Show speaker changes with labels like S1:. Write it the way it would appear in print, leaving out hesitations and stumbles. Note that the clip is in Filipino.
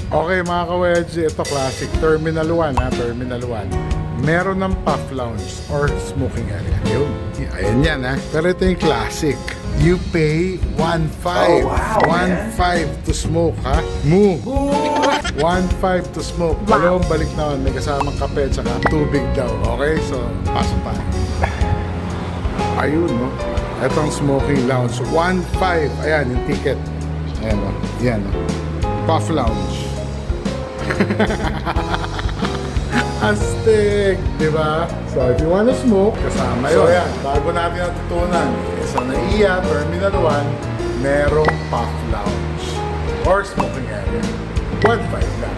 S1: Okay mga ka-wedge, ito classic. Terminal 1 ha, Terminal 1. Meron ng puff lounge or smoking area. Yun, ayan yan ha. Pero ito yung classic. You pay 1.5.
S2: Oh, wow,
S1: 1.5 to smoke ha. Moo. 1.5 to smoke. Dalawang balik naman. May kasamang kape at saka tubig daw. Okay, so pasok tayo. Ayun no. Itong smoking lounge. 1.5. Ayan yung ticket. Ayan o. Yan o. Puff lounge. Astig, di ba? So, if you wanna smoke, kasama yun. So, yan, bago natin natutunan, sa NAIA, Terminal 1, merong puff lounge or smoking area. 1.5 lang.